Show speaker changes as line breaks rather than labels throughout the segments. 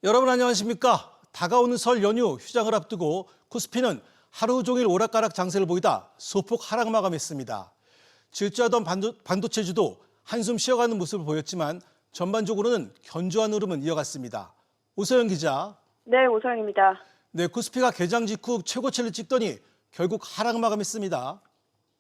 여러분 안녕하십니까? 다가오는 설 연휴 휴장을 앞두고 코스피는 하루 종일 오락가락 장세를 보이다 소폭 하락 마감했습니다. 질주하던 반도체주도 한숨 쉬어가는 모습을 보였지만 전반적으로는 견조한 흐름은 이어갔습니다. 오서영 기자.
네, 오서영입니다.
네, 코스피가 개장 직후 최고치를 찍더니 결국 하락 마감했습니다.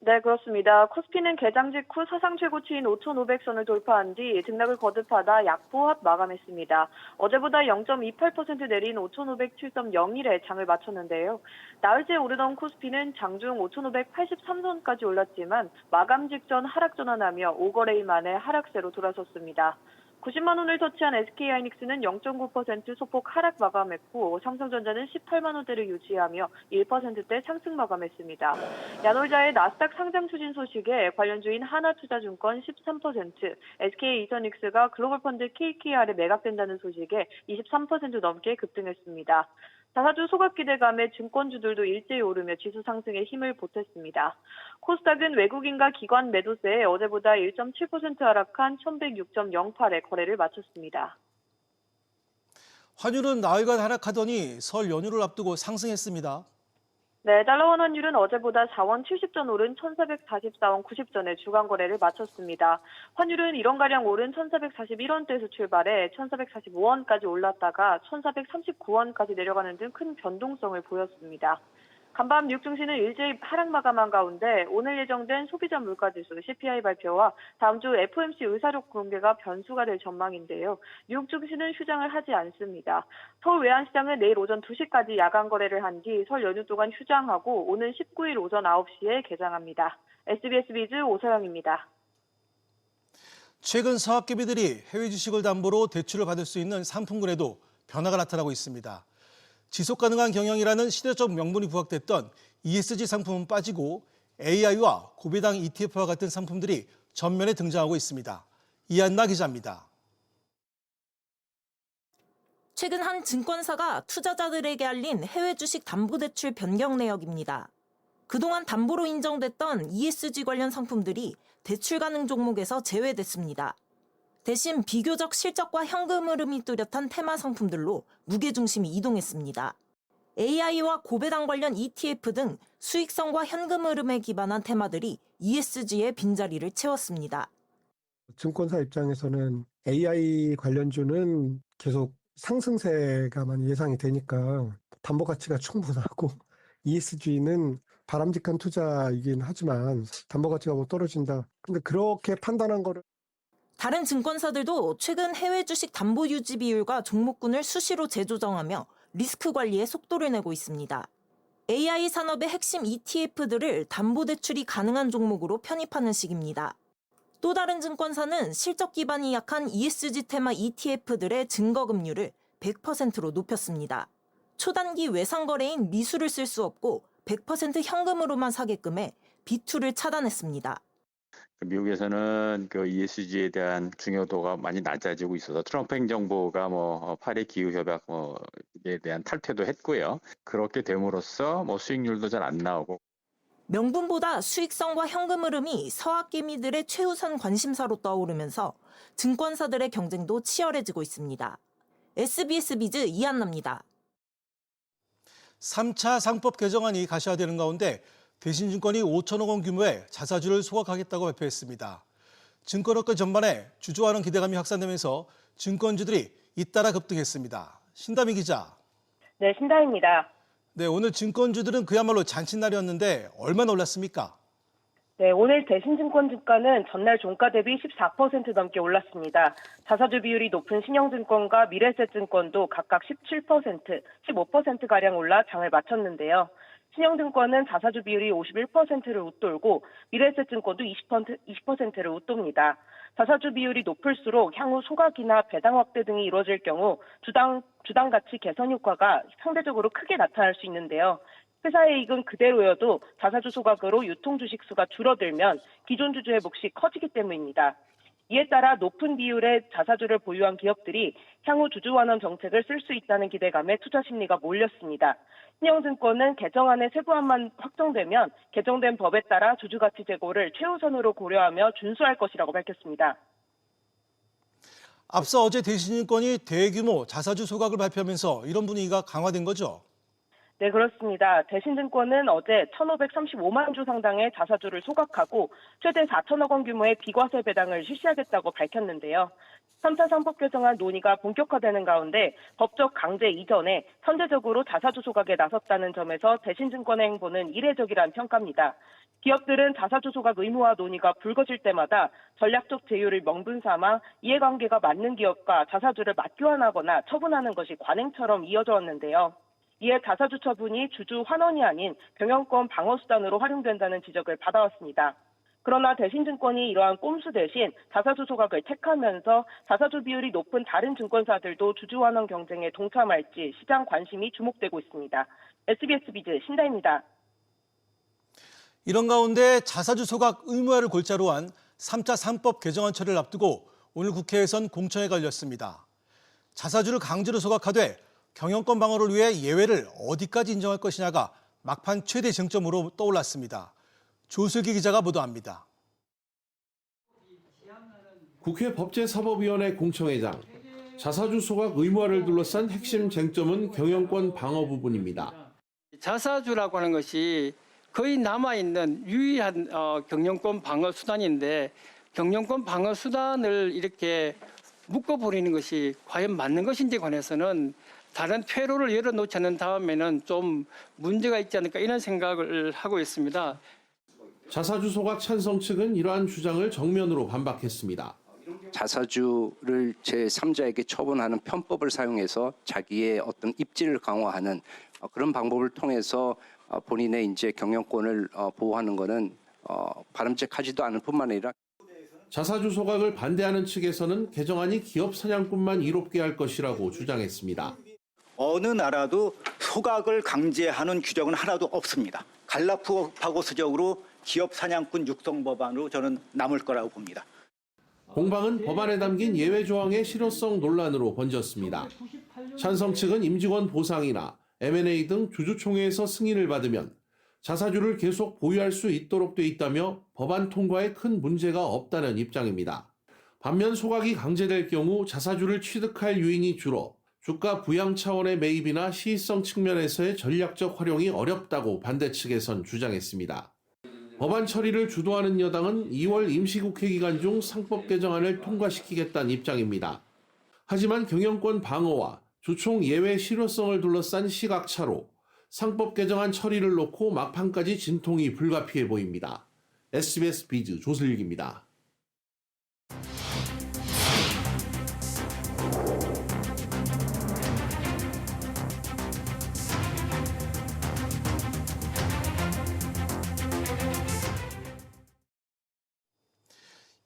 네, 그렇습니다. 코스피는 개장 직후 사상 최고치인 5,500선을 돌파한 뒤 등락을 거듭하다 약보합 마감했습니다. 어제보다 0.28% 내린 5,507.01에 장을 마쳤는데요. 나흘째 오르던 코스피는 장중 5,583선까지 올랐지만 마감 직전 하락 전환하며 5거래일 만에 하락세로 돌아섰습니다. 90만 원을 터치한 SK하이닉스는 0.9% 소폭 하락 마감했고 삼성전자는 18만 원대를 유지하며 1%대 상승 마감했습니다. 야놀자의 나스닥 상장 추진 소식에 관련주인 하나투자증권 13%, SK이서닉스가 글로벌펀드 KKR에 매각된다는 소식에 23% 넘게 급등했습니다. 자사주 소각 기대감에 증권주들도 일제히 오르며 지수 상승에 힘을 보탰습니다. 코스닥은 외국인과 기관 매도세에 어제보다 1.7% 하락한 1106.08에 거래를 마쳤습니다.
환율은 나흘간 하락하더니 설 연휴를 앞두고 상승했습니다.
네, 달러원 환율은 어제보다 4원 70전 오른 1444원 90전에 주간 거래를 마쳤습니다. 환율은 1원가량 오른 1441원대에서 출발해 1445원까지 올랐다가 1439원까지 내려가는 등 큰 변동성을 보였습니다. 간밤 뉴욕 증시는 일제히 하락 마감한 가운데 오늘 예정된 소비자 물가지수 CPI 발표와 다음 주 FOMC 의사록 공개가 변수가 될 전망인데요. 뉴욕 증시는 휴장을 하지 않습니다. 서울 외환시장은 내일 오전 2시까지 야간 거래를 한 뒤 설 연휴 동안 휴장하고 오는 19일 오전 9시에 개장합니다. SBS 비즈 오서영입니다.
최근 서학개미들이 해외 주식을 담보로 대출을 받을 수 있는 상품군에도 변화가 나타나고 있습니다. 지속가능한 경영이라는 시대적 명분이 부각됐던 ESG 상품은 빠지고 AI와 고배당 ETF와 같은 상품들이 전면에 등장하고 있습니다. 이한나 기자입니다.
최근 한 증권사가 투자자들에게 알린 해외 주식 담보대출 변경 내역입니다. 그동안 담보로 인정됐던 ESG 관련 상품들이 대출 가능 종목에서 제외됐습니다. 대신 비교적 실적과 현금 흐름이 뚜렷한 테마 상품들로 무게중심이 이동했습니다. AI와 고배당 관련 ETF 등 수익성과 현금 흐름에 기반한 테마들이 ESG의 빈자리를 채웠습니다.
증권사 입장에서는 AI 관련주는 계속 상승세가 많이 예상이 되니까 담보 가치가 충분하고 ESG는 바람직한 투자이긴 하지만 담보 가치가 뭐 떨어진다. 근데 그렇게 판단한 거를
다른 증권사들도 최근 해외 주식 담보 유지 비율과 종목군을 수시로 재조정하며 리스크 관리에 속도를 내고 있습니다. AI 산업의 핵심 ETF들을 담보 대출이 가능한 종목으로 편입하는 시기입니다. 또 다른 증권사는 실적 기반이 약한 ESG 테마 ETF들의 증거금률을 100%로 높였습니다. 초단기 외상 거래인 미수를 쓸 수 없고 100% 현금으로만 사게끔 해 비투를 차단했습니다.
미국에서는 그 ESG에 대한 중요도가 많이 낮아지고 있어서 트럼프 행정부가 파리 기후 협약에 대한 탈퇴도 했고요. 그렇게 됨으로써 수익률도 잘 안 나오고.
명분보다 수익성과 현금 흐름이 서학개미들의 최우선 관심사로 떠오르면서 증권사들의 경쟁도 치열해지고 있습니다. SBS 비즈 이한나입니다.
3차 상법 개정안이 가시화되는 가운데 대신증권이 5천억 원 규모의 자사주를 소각하겠다고 발표했습니다. 증권업계 전반에 주저하는 기대감이 확산되면서 증권주들이 잇따라 급등했습니다. 신다미 기자.
네, 신다입니다.
네, 오늘 증권주들은 그야말로 잔칫날이었는데 얼마나 올랐습니까?
네, 오늘 대신증권 주가는 전날 종가 대비 14% 넘게 올랐습니다. 자사주 비율이 높은 신영증권과 미래에셋증권도 각각 17%, 15%가량 올라 장을 마쳤는데요. 신영증권은 자사주 비율이 51%를 웃돌고 미래에셋증권도 20%를 웃돕니다. 자사주 비율이 높을수록 향후 소각이나 배당 확대 등이 이루어질 경우 주당 가치 개선 효과가 상대적으로 크게 나타날 수 있는데요. 회사의 이익은 그대로여도 자사주 소각으로 유통 주식 수가 줄어들면 기존 주주의 몫이 커지기 때문입니다. 이에 따라 높은 비율의 자사주를 보유한 기업들이 향후 주주 환원 정책을 쓸 수 있다는 기대감에 투자 심리가 몰렸습니다. 신영증권은 개정안의 세부안만 확정되면 개정된 법에 따라 주주가치 제고를 최우선으로 고려하며 준수할 것이라고 밝혔습니다.
앞서 어제 대신증권이 대규모 자사주 소각을 발표하면서 이런 분위기가 강화된 거죠.
네, 그렇습니다. 대신증권은 어제 1,535만 주 상당의 자사주를 소각하고 최대 4천억 원 규모의 비과세 배당을 실시하겠다고 밝혔는데요. 3차 상법 개정안 논의가 본격화되는 가운데 법적 강제 이전에 선제적으로 자사주 소각에 나섰다는 점에서 대신증권의 행보는 이례적이라는 평가입니다. 기업들은 자사주 소각 의무화 논의가 불거질 때마다 전략적 제휴를 명분 삼아 이해관계가 맞는 기업과 자사주를 맞교환하거나 처분하는 것이 관행처럼 이어져 왔는데요. 이에 자사주 처분이 주주 환원이 아닌 경영권 방어 수단으로 활용된다는 지적을 받아왔습니다. 그러나 대신증권이 이러한 꼼수 대신 자사주 소각을 택하면서 자사주 비율이 높은 다른 증권사들도 주주 환원 경쟁에 동참할지 시장 관심이 주목되고 있습니다. SBS 비즈 신다입니다.
이런 가운데 자사주 소각 의무화를 골자로 한 3차 상법 개정안 처리를 앞두고 오늘 국회에선 공청회가 열렸습니다. 자사주를 강제로 소각하되 경영권 방어를 위해 예외를 어디까지 인정할 것이냐가 막판 최대 쟁점으로 떠올랐습니다. 조슬기 기자가 보도합니다.
국회 법제사법위원회 공청회장, 자사주 소각 의무화를 둘러싼 핵심 쟁점은 경영권 방어 부분입니다.
자사주라고 하는 것이 거의 남아있는 유일한 경영권 방어 수단인데 경영권 방어 수단을 이렇게 묶어버리는 것이 과연 맞는 것인지에 관해서는 다른 퇴로를 열어놓지 않은 다음에는 좀 문제가 있지 않을까 이런 생각을 하고 있습니다.
자사주 소각 찬성 측은 이러한 주장을 정면으로 반박했습니다.
자사주를 제3자에게 처분하는 편법을 사용해서 자기의 어떤 입지를 강화하는 그런 방법을 통해서 본인의 이제 경영권을 보호하는 것은 바람직하지도 않을 뿐만 아니라
자사주 소각을 반대하는 측에서는 개정안이 기업 사냥꾼만 이롭게 할 것이라고 주장했습니다.
어느 나라도 소각을 강제하는 규정은 하나도 없습니다. 갈라파고스적으로 기업 사냥꾼 육성 법안으로 저는 남을 거라고 봅니다.
공방은 법안에 담긴 예외 조항의 실효성 논란으로 번졌습니다. 찬성 측은 임직원 보상이나 M&A 등 주주총회에서 승인을 받으면 자사주를 계속 보유할 수 있도록 돼 있다며 법안 통과에 큰 문제가 없다는 입장입니다. 반면 소각이 강제될 경우 자사주를 취득할 유인이 줄어 주가 부양 차원의 매입이나 시의성 측면에서의 전략적 활용이 어렵다고 반대 측에선 주장했습니다. 법안 처리를 주도하는 여당은 2월 임시국회 기간 중 상법 개정안을 통과시키겠다는 입장입니다. 하지만 경영권 방어와 주총 예외 실효성을 둘러싼 시각차로 상법 개정안 처리를 놓고 막판까지 진통이 불가피해 보입니다. SBS 비즈 조슬기입니다.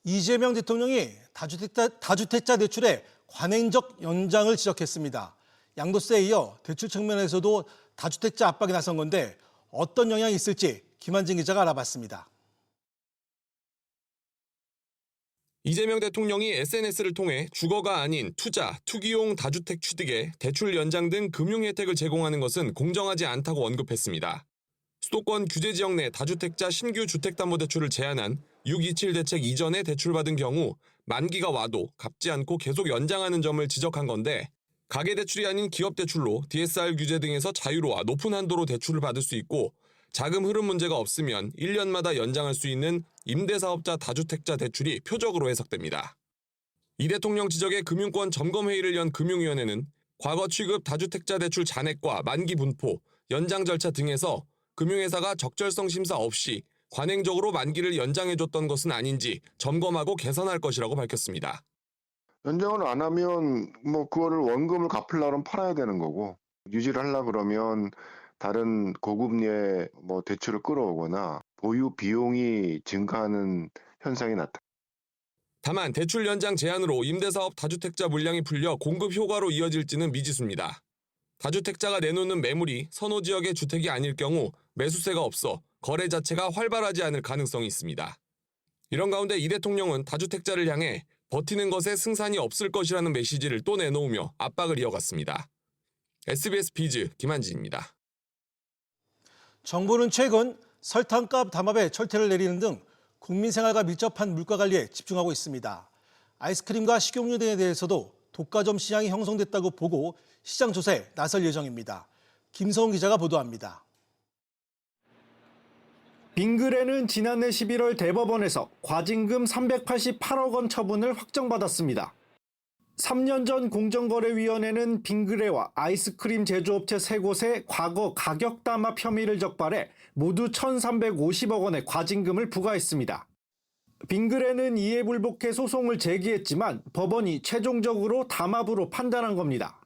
이재명 대통령이 다주택자 대출의 관행적 연장을 지적했습니다. 양도세에 이어 대출 측면에서도 다주택자 압박에 나선 건데 어떤 영향이 있을지 김한진 기자가 알아봤습니다.
이재명 대통령이 SNS를 통해 주거가 아닌 투자, 투기용 다주택 취득에 대출 연장 등 금융 혜택을 제공하는 것은 공정하지 않다고 언급했습니다. 수도권 규제 지역 내 다주택자 신규 주택담보대출을 제한한 627 대책 이전에 대출받은 경우 만기가 와도 갚지 않고 계속 연장하는 점을 지적한 건데 가계대출이 아닌 기업대출로 DSR 규제 등에서 자유로와 높은 한도로 대출을 받을 수 있고 자금 흐름 문제가 없으면 1년마다 연장할 수 있는 임대사업자 다주택자 대출이 표적으로 해석됩니다. 이 대통령 지적에 금융권 점검회의를 연 금융위원회는 과거 취급 다주택자 대출 잔액과 만기 분포, 연장 절차 등에서 금융회사가 적절성 심사 없이 관행적으로 만기를 연장해줬던 것은 아닌지 점검하고 개선할 것이라고 밝혔습니다.
연장을 안 하면 그거를 원금을 갚으려면 팔아야 되는 거고 유지를 하려 그러면 다른 고금리의 대출을 끌어오거나 보유 비용이 증가하는 현상이 나타납니다.
다만 대출 연장 제한으로 임대사업 다주택자 물량이 풀려 공급 효과로 이어질지는 미지수입니다. 다주택자가 내놓는 매물이 선호 지역의 주택이 아닐 경우 매수세가 없어 거래 자체가 활발하지 않을 가능성이 있습니다. 이런 가운데 이 대통령은 다주택자를 향해 버티는 것에 승산이 없을 것이라는 메시지를 또 내놓으며 압박을 이어갔습니다. SBS 비즈 김한진입니다.
정부는 최근 설탕값 담합에 철퇴를 내리는 등 국민 생활과 밀접한 물가 관리에 집중하고 있습니다. 아이스크림과 식용유 등에 대해서도 독과점 시장이 형성됐다고 보고 시장 조사에 나설 예정입니다. 김성훈 기자가 보도합니다.
빙그레는 지난해 11월 대법원에서 과징금 388억 원 처분을 확정받았습니다. 3년 전 공정거래위원회는 빙그레와 아이스크림 제조업체 3곳에 과거 가격 담합 혐의를 적발해 모두 1,350억 원의 과징금을 부과했습니다. 빙그레는 이에 불복해 소송을 제기했지만 법원이 최종적으로 담합으로 판단한 겁니다.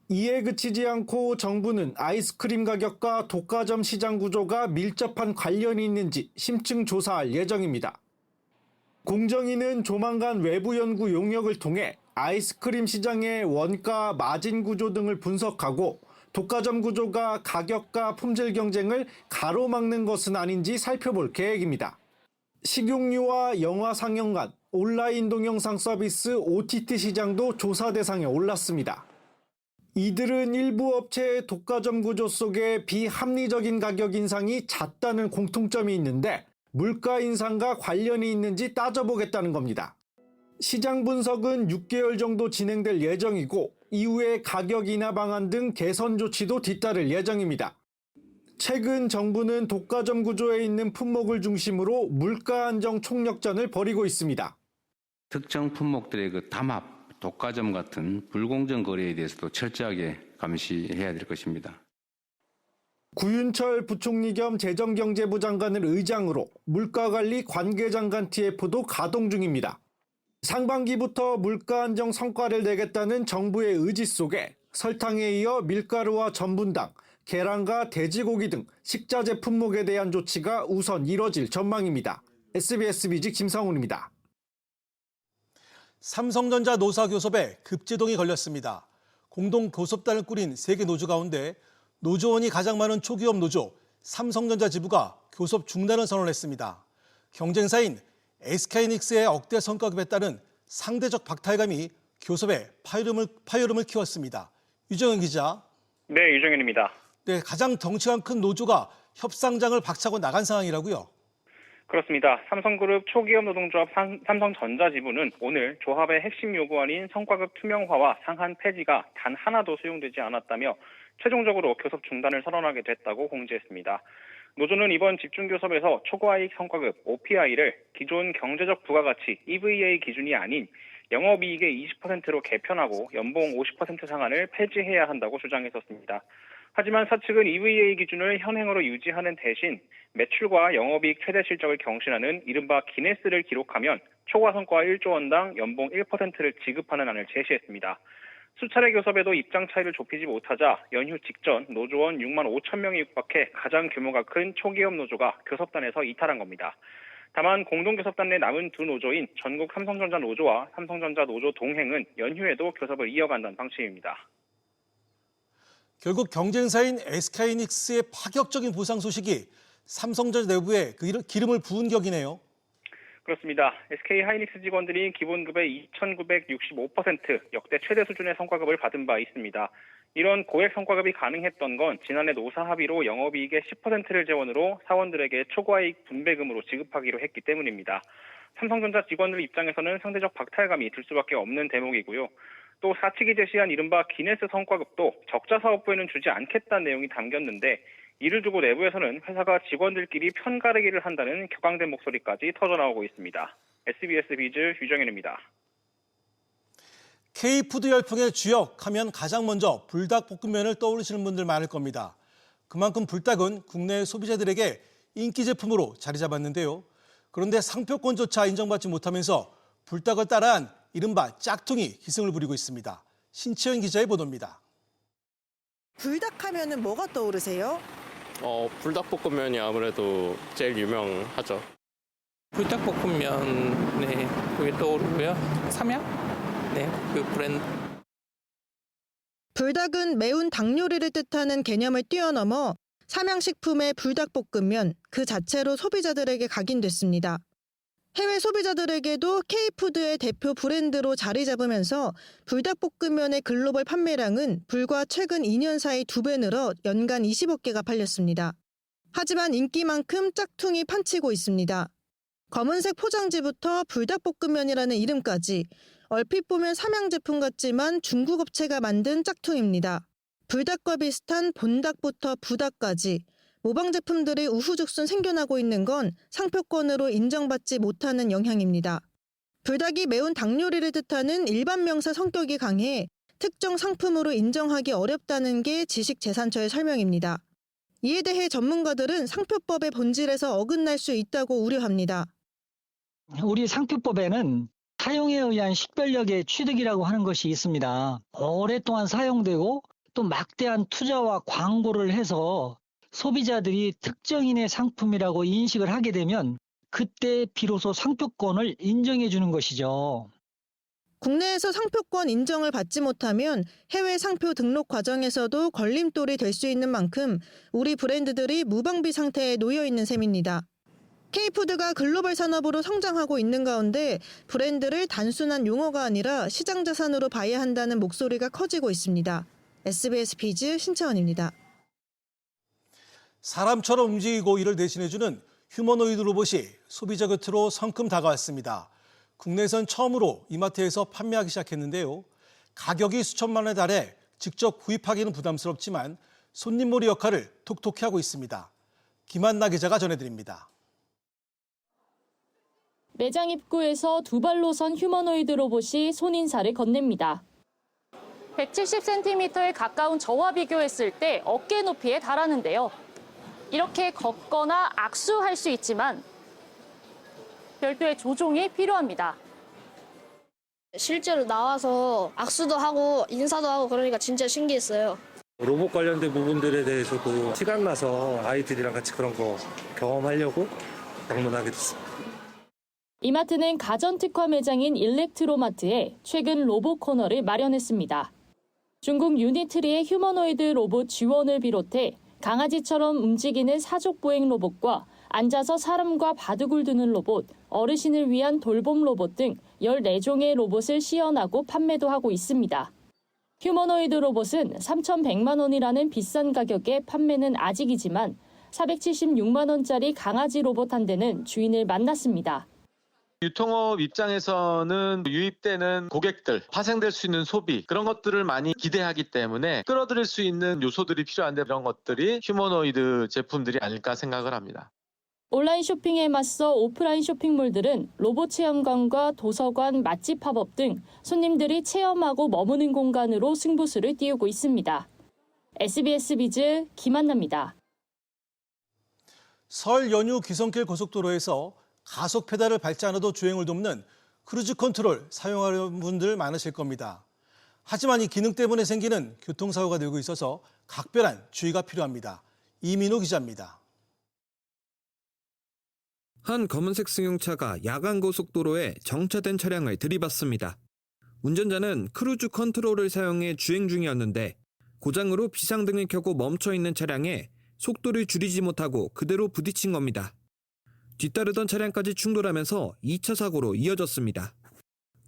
이에 그치지 않고 정부는 아이스크림 가격과 독과점 시장 구조가 밀접한 관련이 있는지 심층 조사할 예정입니다. 공정위는 조만간 외부 연구 용역을 통해 아이스크림 시장의 원가, 마진 구조 등을 분석하고 독과점 구조가 가격과 품질 경쟁을 가로막는 것은 아닌지 살펴볼 계획입니다. 식용유와 영화 상영관, 온라인 동영상 서비스 OTT 시장도 조사 대상에 올랐습니다. 이들은 일부 업체의 독과점 구조 속에 비합리적인 가격 인상이 잦다는 공통점이 있는데 물가 인상과 관련이 있는지 따져보겠다는 겁니다. 시장 분석은 6개월 정도 진행될 예정이고 이후에 가격 인하 방안 등 개선 조치도 뒤따를 예정입니다. 최근 정부는 독과점 구조에 있는 품목을 중심으로 물가 안정 총력전을 벌이고 있습니다.
특정 품목들의 그 담합, 독과점 같은 불공정 거래에 대해서도 철저하게 감시해야 될 것입니다.
구윤철 부총리 겸 재정경제부 장관을 의장으로 물가관리 관계장관 TF도 가동 중입니다. 상반기부터 물가 안정 성과를 내겠다는 정부의 의지 속에 설탕에 이어 밀가루와 전분당, 계란과 돼지고기 등 식자재 품목에 대한 조치가 우선 이뤄질 전망입니다. SBS 비즈 김성훈입니다.
삼성전자 노사 교섭에 급제동이 걸렸습니다. 공동 교섭단을 꾸린 3개 노조 가운데 노조원이 가장 많은 초기업 노조 삼성전자 지부가 교섭 중단을 선언했습니다. 경쟁사인 SK하이닉스의 억대 성과급에 따른 상대적 박탈감이 교섭에 파열음을 키웠습니다. 유정현 기자.
네, 유정현입니다.
네, 가장 덩치가 큰 노조가 협상장을 박차고 나간 상황이라고요?
그렇습니다. 삼성그룹 초기업 노동조합 삼성전자 지부는 오늘 조합의 핵심 요구안인 성과급 투명화와 상한 폐지가 단 하나도 수용되지 않았다며 최종적으로 교섭 중단을 선언하게 됐다고 공지했습니다. 노조는 이번 집중교섭에서 초과이익 성과급 OPI를 기존 경제적 부가가치 EVA 기준이 아닌 영업이익의 20%로 개편하고 연봉 50% 상한을 폐지해야 한다고 주장했었습니다. 하지만 사측은 EVA 기준을 현행으로 유지하는 대신 매출과 영업이익 최대 실적을 경신하는 이른바 기네스를 기록하면 초과 성과 1조 원당 연봉 1%를 지급하는 안을 제시했습니다. 수차례 교섭에도 입장 차이를 좁히지 못하자 연휴 직전 노조원 6만 5천 명이 육박해 가장 규모가 큰 초기업 노조가 교섭단에서 이탈한 겁니다. 다만 공동교섭단 내 남은 두 노조인 전국 삼성전자 노조와 삼성전자 노조 동행은 연휴에도 교섭을 이어간다는 방침입니다.
결국 경쟁사인 SK하이닉스의 파격적인 보상 소식이 삼성전자 내부에 기름을 부은 격이네요.
그렇습니다. SK하이닉스 직원들이 기본급의 2,965% 역대 최대 수준의 성과급을 받은 바 있습니다. 이런 고액 성과급이 가능했던 건 지난해 노사 합의로 영업이익의 10%를 재원으로 사원들에게 초과이익 분배금으로 지급하기로 했기 때문입니다. 삼성전자 직원들 입장에서는 상대적 박탈감이 들 수밖에 없는 대목이고요. 또 사측이 제시한 이른바 기네스 성과급도 적자 사업부에는 주지 않겠다는 내용이 담겼는데 이를 두고 내부에서는 회사가 직원들끼리 편가르기를 한다는 격앙된 목소리까지 터져나오고 있습니다. SBS 비즈 유정현입니다.
K푸드 열풍의 주역 하면 가장 먼저 불닭볶음면을 떠올리시는 분들 많을 겁니다. 그만큼 불닭은 국내 소비자들에게 인기 제품으로 자리 잡았는데요. 그런데 상표권조차 인정받지 못하면서 불닭을 따라한 이른바 짝퉁이 기승을 부리고 있습니다. 신채연 기자의 보도입니다.
불닭하면은 뭐가 떠오르세요?
불닭볶음면이 아무래도 제일 유명하죠.
불닭볶음면, 네, 그게 떠오르고요. 삼양? 네, 그 브랜드.
불닭은 매운 닭 요리를 뜻하는 개념을 뛰어넘어 삼양식품의 불닭볶음면 그 자체로 소비자들에게 각인됐습니다. 해외 소비자들에게도 K푸드의 대표 브랜드로 자리 잡으면서 불닭볶음면의 글로벌 판매량은 불과 최근 2년 사이 2배 늘어 연간 20억 개가 팔렸습니다. 하지만 인기만큼 짝퉁이 판치고 있습니다. 검은색 포장지부터 불닭볶음면이라는 이름까지 얼핏 보면 삼양 제품 같지만 중국 업체가 만든 짝퉁입니다. 불닭과 비슷한 본닭부터 부닭까지 모방 제품들이 우후죽순 생겨나고 있는 건 상표권으로 인정받지 못하는 영향입니다. 불닭이 매운 닭 요리를 뜻하는 일반 명사 성격이 강해 특정 상품으로 인정하기 어렵다는 게 지식재산처의 설명입니다. 이에 대해 전문가들은 상표법의 본질에서 어긋날 수 있다고 우려합니다.
우리 상표법에는 사용에 의한 식별력의 취득이라고 하는 것이 있습니다. 오랫동안 사용되고 또 막대한 투자와 광고를 해서 소비자들이 특정인의 상품이라고 인식을 하게 되면 그때 비로소 상표권을 인정해 주는 것이죠.
국내에서 상표권 인정을 받지 못하면 해외 상표 등록 과정에서도 걸림돌이 될 수 있는 만큼 우리 브랜드들이 무방비 상태에 놓여 있는 셈입니다. K푸드가 글로벌 산업으로 성장하고 있는 가운데 브랜드를 단순한 용어가 아니라 시장 자산으로 봐야 한다는 목소리가 커지고 있습니다. SBS 비즈 신채원입니다.
사람처럼 움직이고 이를 대신해주는 휴머노이드 로봇이 소비자 곁으로 성큼 다가왔습니다. 국내에선 처음으로 이마트에서 판매하기 시작했는데요. 가격이 수천만 원에 달해 직접 구입하기는 부담스럽지만 손님몰이 역할을 톡톡히 하고 있습니다. 김한나 기자가 전해드립니다.
매장 입구에서 두 발로 선 휴머노이드 로봇이 손인사를 건넵니다. 170cm에 가까운 저와 비교했을 때 어깨 높이에 달하는데요. 이렇게 걷거나 악수할 수 있지만 별도의 조종이 필요합니다.
실제로 나와서 악수도 하고 인사도 하고 그러니까 진짜 신기했어요.
로봇 관련된 부분들에 대해서도 시간 나서 아이들이랑 같이 그런 거 경험하려고 방문하게 됐습니다.
이마트는 가전 특화 매장인 일렉트로마트에 최근 로봇 코너를 마련했습니다. 중국 유니트리의 휴머노이드 로봇 지원을 비롯해 강아지처럼 움직이는 사족 보행 로봇과 앉아서 사람과 바둑을 두는 로봇, 어르신을 위한 돌봄 로봇 등 14종의 로봇을 시연하고 판매도 하고 있습니다. 휴머노이드 로봇은 3,100만 원이라는 비싼 가격에 판매는 아직이지만 476만 원짜리 강아지 로봇 한 대는 주인을 만났습니다.
유통업 입장에서는 유입되는 고객들, 파생될 수 있는 소비 그런 것들을 많이 기대하기 때문에 끌어들일 수 있는 요소들이 필요한데 그런 것들이 휴머노이드 제품들이 아닐까 생각을 합니다.
온라인 쇼핑에 맞서 오프라인 쇼핑몰들은 로봇 체험관과 도서관, 맛집 팝업 등 손님들이 체험하고 머무는 공간으로 승부수를 띄우고 있습니다. SBS 비즈 김한나입니다.
설 연휴 귀성길 고속도로에서 가속 페달을 밟지 않아도 주행을 돕는 크루즈 컨트롤 사용하는 분들 많으실 겁니다. 하지만 이 기능 때문에 생기는 교통사고가 늘고 있어서 각별한 주의가 필요합니다. 이민호 기자입니다.
한 검은색 승용차가 야간 고속도로에 정차된 차량을 들이받습니다. 운전자는 크루즈 컨트롤을 사용해 주행 중이었는데 고장으로 비상등을 켜고 멈춰있는 차량에 속도를 줄이지 못하고 그대로 부딪힌 겁니다. 뒤따르던 차량까지 충돌하면서 2차 사고로 이어졌습니다.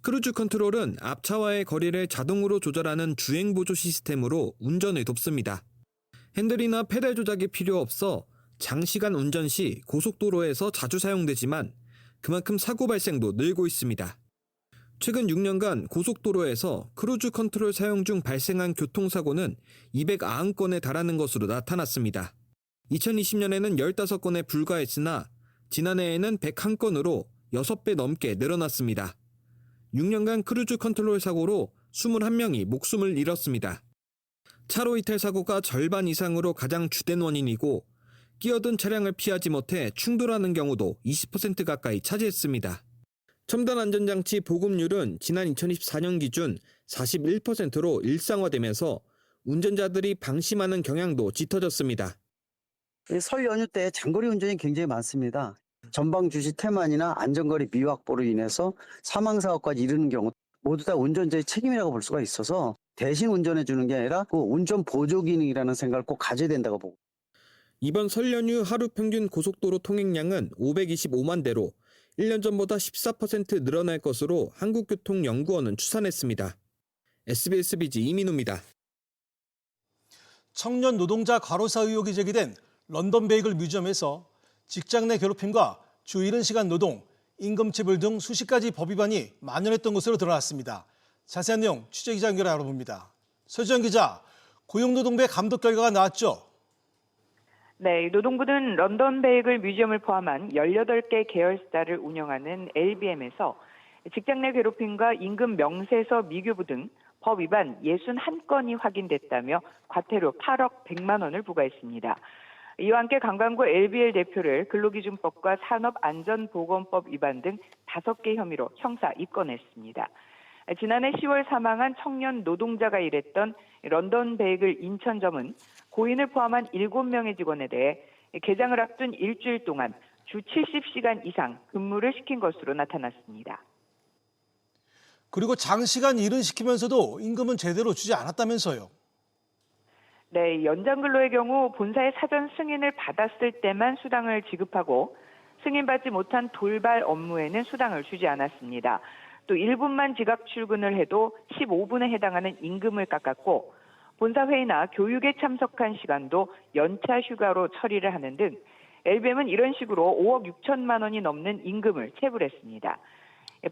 크루즈 컨트롤은 앞차와의 거리를 자동으로 조절하는 주행보조 시스템으로 운전을 돕습니다. 핸들이나 페달 조작이 필요 없어 장시간 운전 시 고속도로에서 자주 사용되지만 그만큼 사고 발생도 늘고 있습니다. 최근 6년간 고속도로에서 크루즈 컨트롤 사용 중 발생한 교통사고는 290건에 달하는 것으로 나타났습니다. 2020년에는 15건에 불과했으나 지난해에는 101건으로 6배 넘게 늘어났습니다. 6년간 크루즈 컨트롤 사고로 21명이 목숨을 잃었습니다. 차로 이탈 사고가 절반 이상으로 가장 주된 원인이고 끼어든 차량을 피하지 못해 충돌하는 경우도 20% 가까이 차지했습니다. 첨단 안전장치 보급률은 지난 2024년 기준 41%로 일상화되면서 운전자들이 방심하는 경향도 짙어졌습니다.
설 연휴 때 장거리 운전이 굉장히 많습니다. 전방 주시 태만이나 안전거리 미확보로 인해서 사망사고까지 이르는 경우 모두 다 운전자의 책임이라고 볼 수가 있어서 대신 운전해 주는 게 아니라 그 운전 보조 기능이라는 생각을 꼭 가져야 된다고 보고.
이번 설 연휴 하루 평균 고속도로 통행량은 525만 대로 1년 전보다 14% 늘어날 것으로 한국교통연구원은 추산했습니다. SBS 비즈 이민우입니다.
청년 노동자 과로사 의혹이 제기된 런던 베이글 뮤지엄에서 직장 내 괴롭힘과 주 이른 시간 노동, 임금체불 등 수십 가지 법 위반이 만연했던 것으로 드러났습니다. 자세한 내용 취재기자 연결해 알아봅니다. 서지영 기자, 고용노동부의 감독 결과가 나왔죠?
네, 노동부는 런던 베이글 뮤지엄을 포함한 18개 계열사를 운영하는 LBM에서 직장 내 괴롭힘과 임금 명세서 미규부 등 법 위반 61건이 확인됐다며 과태료 8억 100만 원을 부과했습니다. 이와 함께 강광구 LBL 대표를 근로기준법과 산업안전보건법 위반 등 5개 혐의로 형사 입건했습니다. 지난해 10월 사망한 청년 노동자가 일했던 런던 베이글 인천점은 고인을 포함한 7명의 직원에 대해 개장을 앞둔 일주일 동안 주 70시간 이상 근무를 시킨 것으로 나타났습니다.
그리고 장시간 일을 시키면서도 임금은 제대로 주지 않았다면서요?
네, 연장 근로의 경우 본사의 사전 승인을 받았을 때만 수당을 지급하고 승인받지 못한 돌발 업무에는 수당을 주지 않았습니다. 또 1분만 지각 출근을 해도 15분에 해당하는 임금을 깎았고 본사 회의나 교육에 참석한 시간도 연차 휴가로 처리를 하는 등 LBM은 이런 식으로 5억 6천만 원이 넘는 임금을 체불했습니다.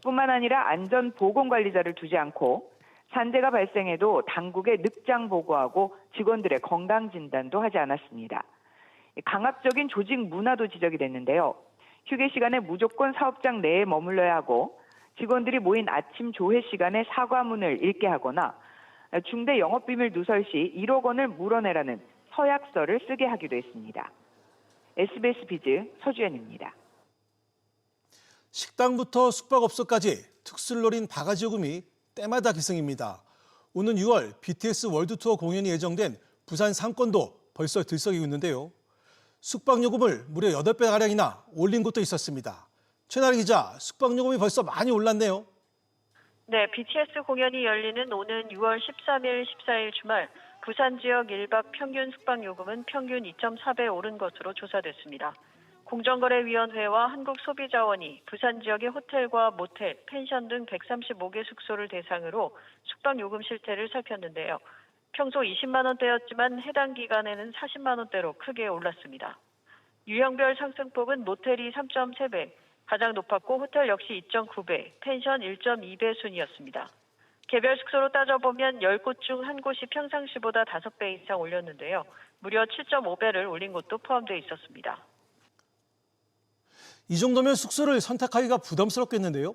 뿐만 아니라 안전보건관리자를 두지 않고 산재가 발생해도 당국에 늑장 보고하고 직원들의 건강진단도 하지 않았습니다. 강압적인 조직 문화도 지적이 됐는데요. 휴게 시간에 무조건 사업장 내에 머물러야 하고 직원들이 모인 아침 조회 시간에 사과문을 읽게 하거나 중대 영업비밀 누설 시 1억 원을 물어내라는 서약서를 쓰게 하기도 했습니다. SBS 비즈 서주연입니다.
식당부터 숙박업소까지 특수를 노린 바가지 요금이 때마다 기승입니다. 오는 6월 BTS 월드투어 공연이 예정된 부산 상권도 벌써 들썩이고 있는데요. 숙박요금을 무려 8배가량이나 올린 곳도 있었습니다. 최나리 기자, 숙박요금이 벌써 많이 올랐네요.
네, BTS 공연이 열리는 오는 6월 13일, 14일 주말 부산 지역 1박 평균 숙박요금은 평균 2.4배 오른 것으로 조사됐습니다. 공정거래위원회와 한국소비자원이 부산 지역의 호텔과 모텔, 펜션 등 135개 숙소를 대상으로 숙박요금 실태를 살폈는데요. 평소 20만 원대였지만 해당 기간에는 40만 원대로 크게 올랐습니다. 유형별 상승폭은 모텔이 3.3배, 가장 높았고 호텔 역시 2.9배, 펜션 1.2배 순이었습니다. 개별 숙소로 따져보면 10곳 중 1곳이 평상시보다 5배 이상 올렸는데요. 무려 7.5배를 올린 곳도 포함되어 있었습니다.
이 정도면 숙소를 선택하기가 부담스럽겠는데요?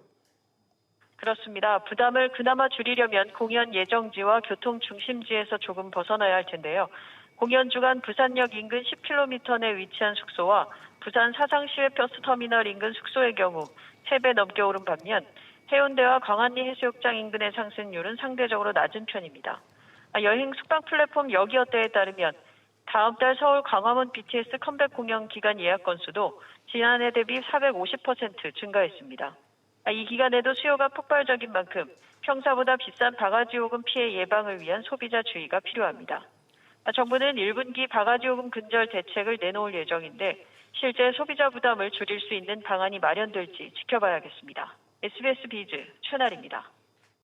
그렇습니다. 부담을 그나마 줄이려면 공연 예정지와 교통 중심지에서 조금 벗어나야 할 텐데요. 공연 주간 부산역 인근 10km 내 위치한 숙소와 부산 사상시외버스터미널 인근 숙소의 경우 3배 넘게 오른 반면 해운대와 광안리 해수욕장 인근의 상승률은 상대적으로 낮은 편입니다. 여행 숙박 플랫폼 여기어때에 따르면 다음 달 서울 광화문 BTS 컴백 공연 기간 예약 건수도 지난해 대비 450% 증가했습니다. 이 기간에도 수요가 폭발적인 만큼 평사보다 비싼 바가지 요금 피해 예방을 위한 소비자 주의가 필요합니다. 정부는 1분기 바가지 요금 근절 대책을 내놓을 예정인데 실제 소비자 부담을 줄일 수 있는 방안이 마련될지 지켜봐야겠습니다. SBS 비즈 최나리입니다.